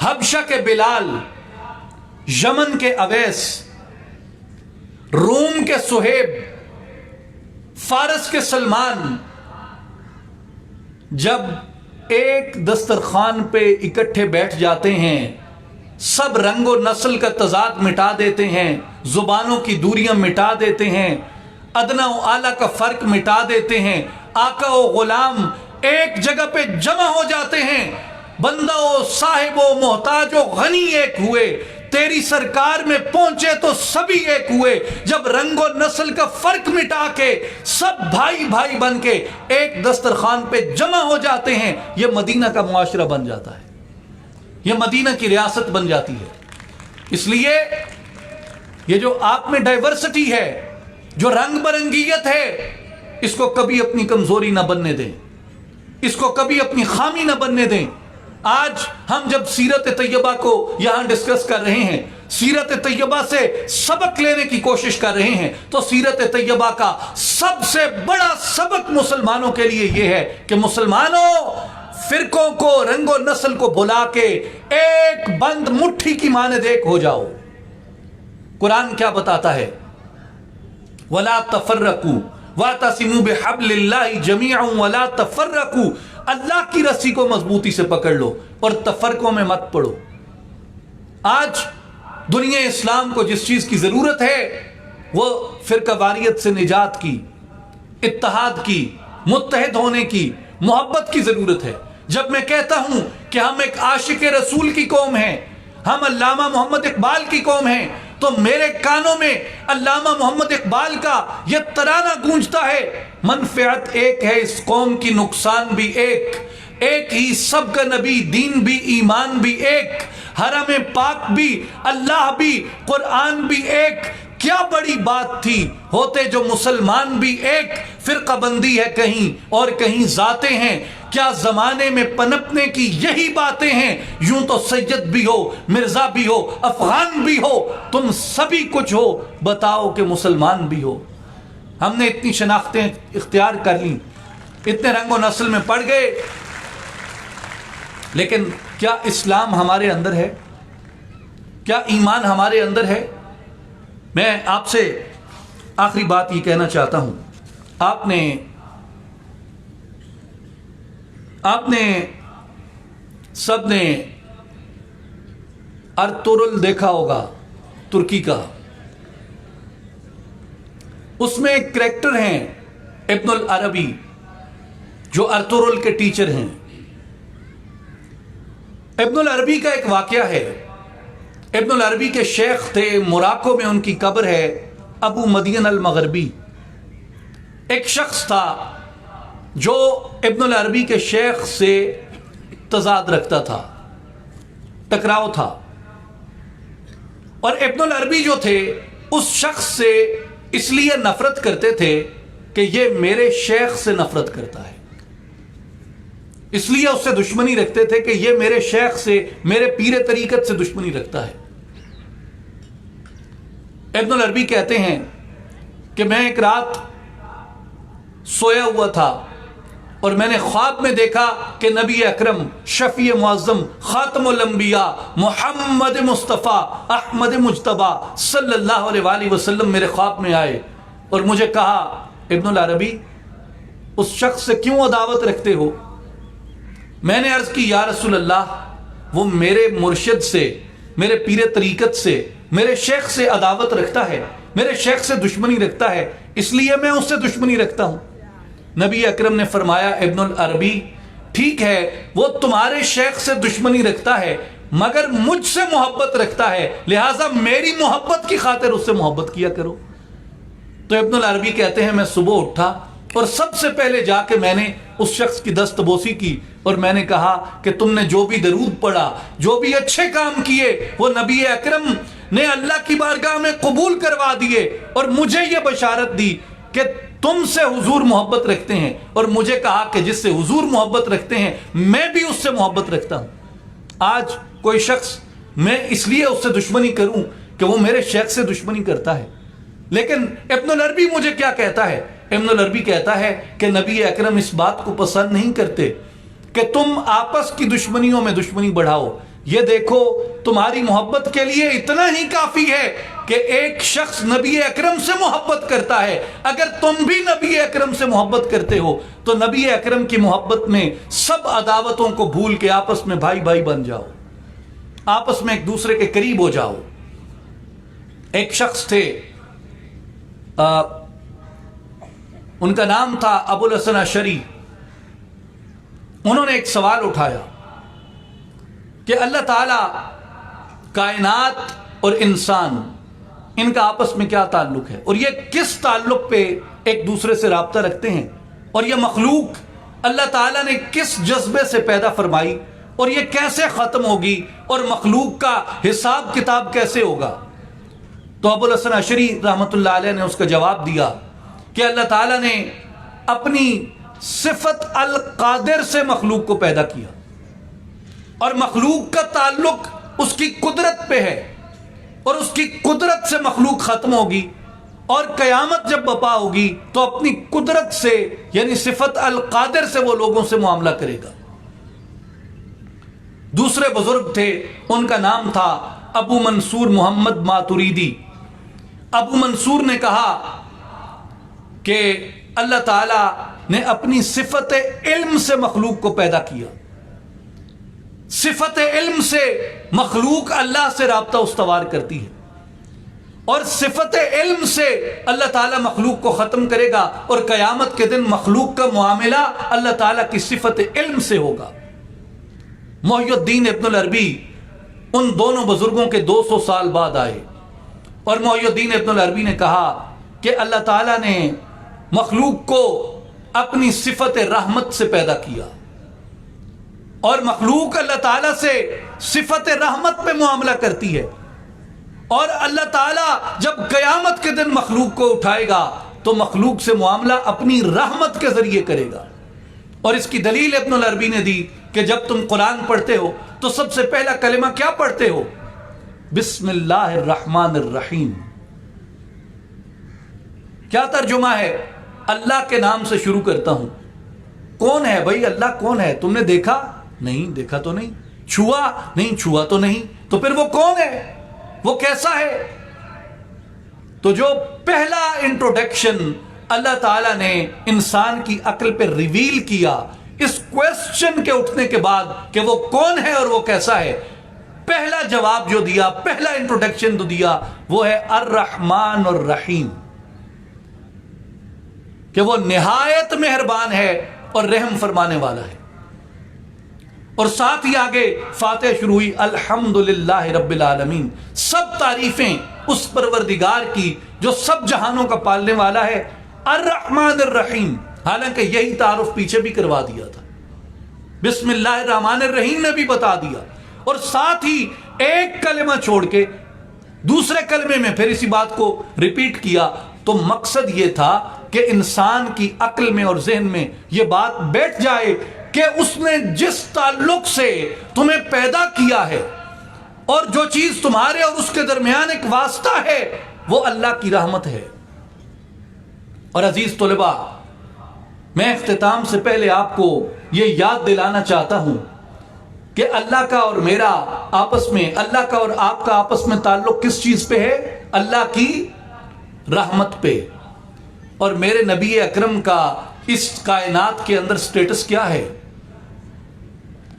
حبشہ کے بلال، یمن کے اویس، روم کے صہیب، فارس کے سلمان، جب ایک دسترخوان پہ اکٹھے بیٹھ جاتے ہیں، سب رنگ و نسل کا تضاد مٹا دیتے ہیں، زبانوں کی دوریاں مٹا دیتے ہیں، ادنا و اعلیٰ کا فرق مٹا دیتے ہیں، آقا و غلام ایک جگہ پہ جمع ہو جاتے ہیں، بندہ و صاحب و محتاج و غنی ایک ہوئے، تیری سرکار میں پہنچے تو سبھی ایک ہوئے. جب رنگ و نسل کا فرق مٹا کے سب بھائی بھائی بن کے ایک دسترخوان پہ جمع ہو جاتے ہیں, یہ مدینہ کا معاشرہ بن جاتا ہے, یہ مدینہ کی ریاست بن جاتی ہے. اس لیے یہ جو آپ میں ڈائیورسٹی ہے, جو رنگ برنگیت ہے, اس کو کبھی اپنی کمزوری نہ بننے دیں, اس کو کبھی اپنی خامی نہ بننے دیں. آج ہم جب سیرت طیبہ کو یہاں ڈسکس کر رہے ہیں, سیرت طیبہ سے سبق لینے کی کوشش کر رہے ہیں, تو سیرت طیبہ کا سب سے بڑا سبق مسلمانوں کے لیے یہ ہے کہ مسلمانوں, فرقوں کو, رنگ و نسل کو بھلا کے ایک بند مٹھی کی مانند ایک ہو جاؤ. قرآن کیا بتاتا ہے؟ وَلَا تَفَرَّقُوا وَاعْتَصِمُوا بِحَبْلِ اللَّهِ جَمِيعًا وَلَا تَفَرَّقُوا. اللہ کی رسی کو مضبوطی سے پکڑ لو اور تفرقوں میں مت پڑو. آج دنیا اسلام کو جس چیز کی ضرورت ہے وہ فرقہ واریت سے نجات کی, اتحاد کی, متحد ہونے کی, محبت کی ضرورت ہے. جب میں کہتا ہوں کہ ہم ایک عاشق رسول کی قوم ہیں, ہم علامہ محمد اقبال کی قوم ہیں, تو میرے کانوں میں علامہ محمد اقبال کا یہ ترانہ گونجتا ہے, منفعت ایک ہے اس قوم کی, نقصان بھی ایک, ایک ہی سب کا نبی, دین بھی, ایمان بھی ایک, حرم پاک بھی, اللہ بھی, قرآن بھی ایک. کیا بڑی بات تھی ہوتے جو مسلمان بھی ایک. فرقہ بندی ہے کہیں اور کہیں ذاتیں ہیں, کیا زمانے میں پنپنے کی یہی باتیں ہیں. یوں تو سید بھی ہو, مرزا بھی ہو, افغان بھی ہو, تم سبھی کچھ ہو, بتاؤ کہ مسلمان بھی ہو. ہم نے اتنی شناختیں اختیار کر لیں, اتنے رنگ و نسل میں پڑ گئے, لیکن کیا اسلام ہمارے اندر ہے؟ کیا ایمان ہمارے اندر ہے؟ میں آپ سے آخری بات یہ کہنا چاہتا ہوں, آپ نے سب نے ارطغرل دیکھا ہوگا, ترکی کا. اس میں ایک کریکٹر ہیں ابن العربی, جو ارطغرل کے ٹیچر ہیں. ابن العربی کا ایک واقعہ ہے. ابن العربی کے شیخ تھے, موراکو میں ان کی قبر ہے, ابو مدین المغربی. ایک شخص تھا جو ابن العربی کے شیخ سے تضاد رکھتا تھا, ٹکراؤ تھا, اور ابن العربی جو تھے اس شخص سے اس لیے نفرت کرتے تھے کہ یہ میرے شیخ سے نفرت کرتا ہے, اس لیے اس سے دشمنی رکھتے تھے کہ یہ میرے شیخ سے, میرے پیر طریقت سے دشمنی رکھتا ہے. ابن العربی کہتے ہیں کہ میں ایک رات سویا ہوا تھا اور میں نے خواب میں دیکھا کہ نبی اکرم, شفیع معظم, خاتم الانبیاء, محمد مصطفیٰ, احمد مجتبیٰ صلی اللہ علیہ وآلہ وسلم میرے خواب میں آئے اور مجھے کہا, ابن العربی اس شخص سے کیوں عداوت رکھتے ہو؟ میں نے عرض کی, یا رسول اللہ, وہ میرے مرشد سے, میرے پیر طریقت سے, میرے شیخ سے عداوت رکھتا ہے, میرے شیخ سے دشمنی رکھتا ہے, اس لیے میں اس سے دشمنی رکھتا ہوں. نبی اکرم نے فرمایا, ابن العربی ٹھیک ہے وہ تمہارے شیخ سے دشمنی رکھتا ہے مگر مجھ سے محبت رکھتا ہے, لہٰذا میری محبت کی خاطر اس سے محبت کیا کرو. تو ابن العربی کہتے ہیں میں صبح اٹھا اور سب سے پہلے جا کے میں نے اس شخص کی دست بوسی کی اور میں نے کہا کہ تم نے جو بھی درود پڑھا, جو بھی اچھے کام کیے, وہ نبی اکرم نے اللہ کی بارگاہ میں قبول کروا دیے اور مجھے یہ بشارت دی کہ تم سے حضور محبت رکھتے ہیں, اور مجھے کہا کہ جس سے حضور محبت رکھتے ہیں میں بھی اس سے محبت رکھتا ہوں. آج کوئی شخص, میں اس لیے اس سے دشمنی کروں کہ وہ میرے شیخ سے دشمنی کرتا ہے, لیکن ابن العربی مجھے کیا کہتا ہے؟ ابن العربی کہتا ہے کہ نبی اکرم اس بات کو پسند نہیں کرتے کہ تم آپس کی دشمنیوں میں دشمنی بڑھاؤ. یہ دیکھو تمہاری محبت کے لیے اتنا ہی کافی ہے کہ ایک شخص نبی اکرم سے محبت کرتا ہے. اگر تم بھی نبی اکرم سے محبت کرتے ہو تو نبی اکرم کی محبت میں سب عداوتوں کو بھول کے آپس میں بھائی بھائی بن جاؤ, آپس میں ایک دوسرے کے قریب ہو جاؤ. ایک شخص تھے, ان کا نام تھا ابو الحسن اشعری. انہوں نے ایک سوال اٹھایا کہ اللہ تعالی کائنات اور انسان، ان کا آپس میں کیا تعلق ہے، اور یہ کس تعلق پہ ایک دوسرے سے رابطہ رکھتے ہیں، اور یہ مخلوق اللہ تعالیٰ نے کس جذبے سے پیدا فرمائی، اور یہ کیسے ختم ہوگی، اور مخلوق کا حساب کتاب کیسے ہوگا۔ تو ابو الحسن اشعری رحمۃ اللہ علیہ نے اس کا جواب دیا کہ اللہ تعالیٰ نے اپنی صفت القادر سے مخلوق کو پیدا کیا، اور مخلوق کا تعلق اس کی قدرت پہ ہے، اور اس کی قدرت سے مخلوق ختم ہوگی، اور قیامت جب بپا ہوگی تو اپنی قدرت سے یعنی صفت القادر سے وہ لوگوں سے معاملہ کرے گا۔ دوسرے بزرگ تھے، ان کا نام تھا ابو منصور محمد ماتریدی۔ ابو منصور نے کہا کہ اللہ تعالیٰ نے اپنی صفت علم سے مخلوق کو پیدا کیا۔ صفت علم سے مخلوق اللہ سے رابطہ استوار کرتی ہے، اور صفت علم سے اللہ تعالیٰ مخلوق کو ختم کرے گا، اور قیامت کے دن مخلوق کا معاملہ اللہ تعالیٰ کی صفت علم سے ہوگا۔ محی الدین ابن العربی ان دونوں بزرگوں کے 200 سال بعد آئے، اور محی الدین ابن العربی نے کہا کہ اللہ تعالیٰ نے مخلوق کو اپنی صفت رحمت سے پیدا کیا، اور مخلوق اللہ تعالیٰ سے صفت رحمت پہ معاملہ کرتی ہے، اور اللہ تعالیٰ جب قیامت کے دن مخلوق کو اٹھائے گا تو مخلوق سے معاملہ اپنی رحمت کے ذریعے کرے گا۔ اور اس کی دلیل ابن العربی نے دی کہ جب تم قرآن پڑھتے ہو تو سب سے پہلا کلمہ کیا پڑھتے ہو؟ بسم اللہ الرحمن الرحیم۔ کیا ترجمہ ہے؟ اللہ کے نام سے شروع کرتا ہوں۔ کون ہے بھائی اللہ؟ کون ہے؟ تم نے دیکھا نہیں؟ دیکھا تو نہیں۔ چھوا نہیں؟ چھوا تو نہیں۔ تو پھر وہ کون ہے؟ وہ کیسا ہے؟ تو جو پہلا انٹروڈکشن اللہ تعالیٰ نے انسان کی عقل پہ ریویل کیا اس کویسچن کے اٹھنے کے بعد کہ وہ کون ہے اور وہ کیسا ہے، پہلا جواب جو دیا، پہلا انٹروڈکشن جو دیا وہ ہے الرحمن الرحیم، کہ وہ نہایت مہربان ہے اور رحم فرمانے والا ہے۔ اور ساتھ ہی آگے فاتحہ شروع ہوئی الحمدللہ رب العالمین، سب تعریفیں اس پروردگار کی جو سب جہانوں کا پالنے والا ہے، الرحمن الرحیم۔ حالانکہ یہی تعارف پیچھے بھی کروا دیا تھا، بسم اللہ الرحمن الرحیم نے بھی بتا دیا، اور ساتھ ہی ایک کلمہ چھوڑ کے دوسرے کلمے میں پھر اسی بات کو ریپیٹ کیا۔ تو مقصد یہ تھا کہ انسان کی عقل میں اور ذہن میں یہ بات بیٹھ جائے کہ اس نے جس تعلق سے تمہیں پیدا کیا ہے، اور جو چیز تمہارے اور اس کے درمیان ایک واسطہ ہے، وہ اللہ کی رحمت ہے۔ اور عزیز طلباء، میں اختتام سے پہلے آپ کو یہ یاد دلانا چاہتا ہوں کہ اللہ کا اور میرا آپس میں، اللہ کا اور آپ کا آپس میں تعلق کس چیز پہ ہے؟ اللہ کی رحمت پہ۔ اور میرے نبی اکرم کا اس کائنات کے اندر سٹیٹس کیا ہے؟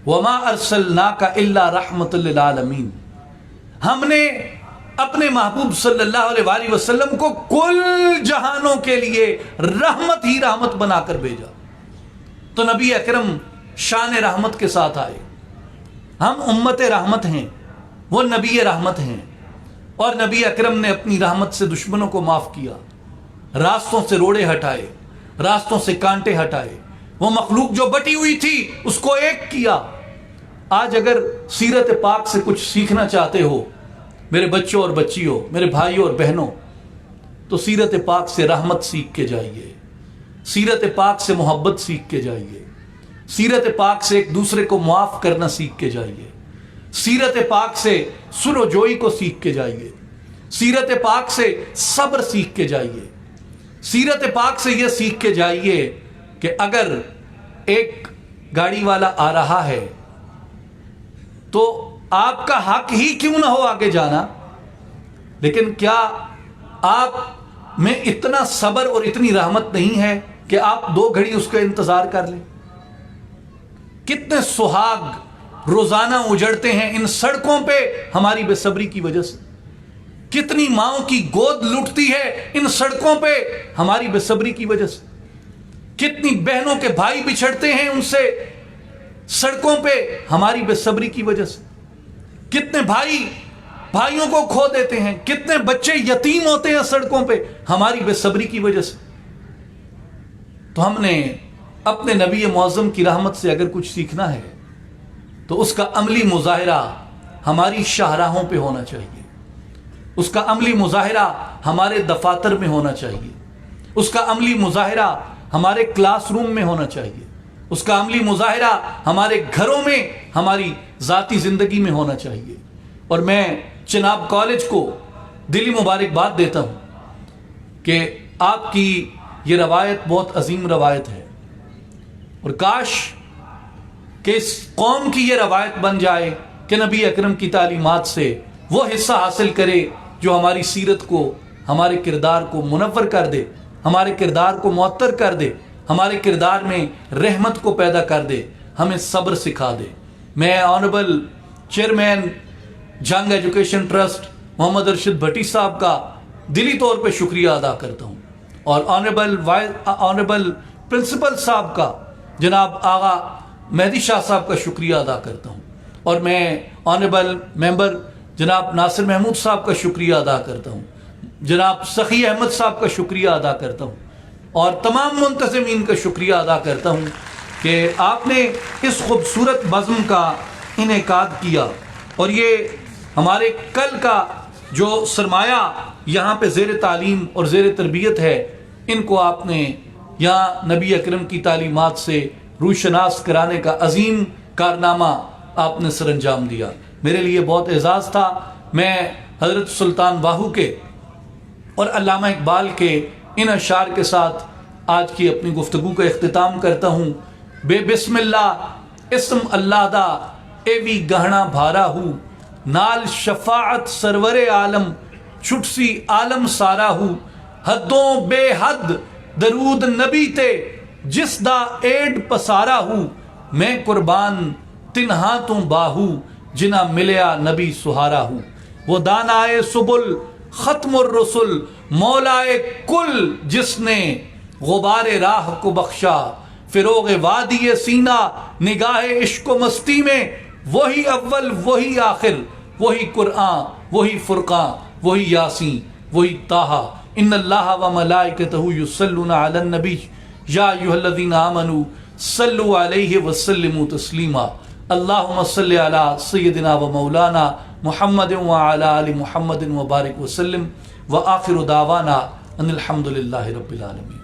وَمَا أَرْسَلْنَاكَ إِلَّا رَحْمَةً لِلْعَالَمِينَ، ہم نے اپنے محبوب صلی اللہ علیہ وآلہ وسلم کو کل جہانوں کے لیے رحمت ہی رحمت بنا کر بھیجا۔ تو نبی اکرم شان رحمت کے ساتھ آئے۔ ہم امت رحمت ہیں، وہ نبی رحمت ہیں، اور نبی اکرم نے اپنی رحمت سے دشمنوں کو معاف کیا، راستوں سے روڑے ہٹائے، راستوں سے کانٹے ہٹائے، وہ مخلوق جو بٹی ہوئی تھی اس کو ایک کیا۔ آج اگر سیرت پاک سے کچھ سیکھنا چاہتے ہو میرے بچوں اور بچیوں، میرے بھائیوں اور بہنوں، تو سیرت پاک سے رحمت سیکھ کے جائیے، سیرت پاک سے محبت سیکھ کے جائیے، سیرت پاک سے ایک دوسرے کو معاف کرنا سیکھ کے جائیے، سیرت پاک سے سلو جوئی کو سیکھ کے جائیے، سیرت پاک سے صبر سیکھ کے جائیے، سیرت پاک سے یہ سیکھ کے جائیے کہ اگر ایک گاڑی والا آ رہا ہے تو آپ کا حق ہی کیوں نہ ہو آگے جانا، لیکن کیا آپ میں اتنا صبر اور اتنی رحمت نہیں ہے کہ آپ 2 گھڑی اس کا انتظار کر لیں؟ کتنے سہاگ روزانہ اجڑتے ہیں ان سڑکوں پہ ہماری بے صبری کی وجہ سے، کتنی ماؤں کی گود لٹتی ہے ان سڑکوں پہ ہماری بے صبری کی وجہ سے، کتنی بہنوں کے بھائی بچھڑتے ہیں ان سے سڑکوں پہ ہماری بے صبری کی وجہ سے، کتنے بھائی بھائیوں کو کھو دیتے ہیں، کتنے بچے یتیم ہوتے ہیں سڑکوں پہ ہماری بے صبری کی وجہ سے۔ تو ہم نے اپنے نبی معظم کی رحمت سے اگر کچھ سیکھنا ہے تو اس کا عملی مظاہرہ ہماری شاہراہوں پہ ہونا چاہیے، اس کا عملی مظاہرہ ہمارے دفاتر میں ہونا چاہیے، اس کا عملی مظاہرہ ہمارے کلاس روم میں ہونا چاہیے، اس کا عملی مظاہرہ ہمارے گھروں میں، ہماری ذاتی زندگی میں ہونا چاہیے۔ اور میں چناب کالج کو دلی مبارکباد دیتا ہوں کہ آپ کی یہ روایت بہت عظیم روایت ہے، اور کاش کہ اس قوم کی یہ روایت بن جائے کہ نبی اکرم کی تعلیمات سے وہ حصہ حاصل کرے جو ہماری سیرت کو، ہمارے کردار کو منور کر دے، ہمارے کردار کو معطر کر دے، ہمارے کردار میں رحمت کو پیدا کر دے، ہمیں صبر سکھا دے۔ میں آنریبل چیئرمین جنگ ایجوکیشن ٹرسٹ محمد ارشد بھٹی صاحب کا دلی طور پہ شکریہ ادا کرتا ہوں، اور آنریبل پرنسپل صاحب کا جناب آغا مہدی شاہ صاحب کا شکریہ ادا کرتا ہوں، اور میں آنریبل ممبر جناب ناصر محمود صاحب کا شکریہ ادا کرتا ہوں، جناب سخی احمد صاحب کا شکریہ ادا کرتا ہوں، اور تمام منتظمین کا شکریہ ادا کرتا ہوں کہ آپ نے اس خوبصورت بزم کا انعقاد کیا، اور یہ ہمارے کل کا جو سرمایہ یہاں پہ زیر تعلیم اور زیر تربیت ہے، ان کو آپ نے یہاں نبی اکرم کی تعلیمات سے روشناس کرانے کا عظیم کارنامہ آپ نے سر انجام دیا۔ میرے لیے بہت اعزاز تھا۔ میں حضرت سلطان باہو کے اور علامہ اقبال کے ان اشعار کے ساتھ آج کی اپنی گفتگو کا اختتام کرتا ہوں۔ بے بسم اللہ اسم اللہ دا اے وی گہنا بھارا ہو، نال شفاعت سرور عالم چھٹ سی عالم سارا ہو، حدوں بے حد درود نبی تے جس دا ایڈ پسارا ہو، میں قربان تنہا تو باہو جنا ملیا نبی سہارا ہو، وہ دانائے سبل ختم الرسل مولائے کل جس نے غبار راہ کو بخشا، فروغ وادی سینہ نگاہ عشق و مستی میں وہی اول وہی آخر، وہی قرآن وہی فرقان وہی یاسین وہی طٰہٰ، ان اللہ و ملائکتہ یصلون علی النبی یا ایھا الذین آمنوا صلوا علیہ وسلموا تسلیما، اللہم صل علی سیدنا و مولانا محمد وعلی آل محمد وبارک وسلم، وآخر دعوانا ان الحمد للہ رب العالمین۔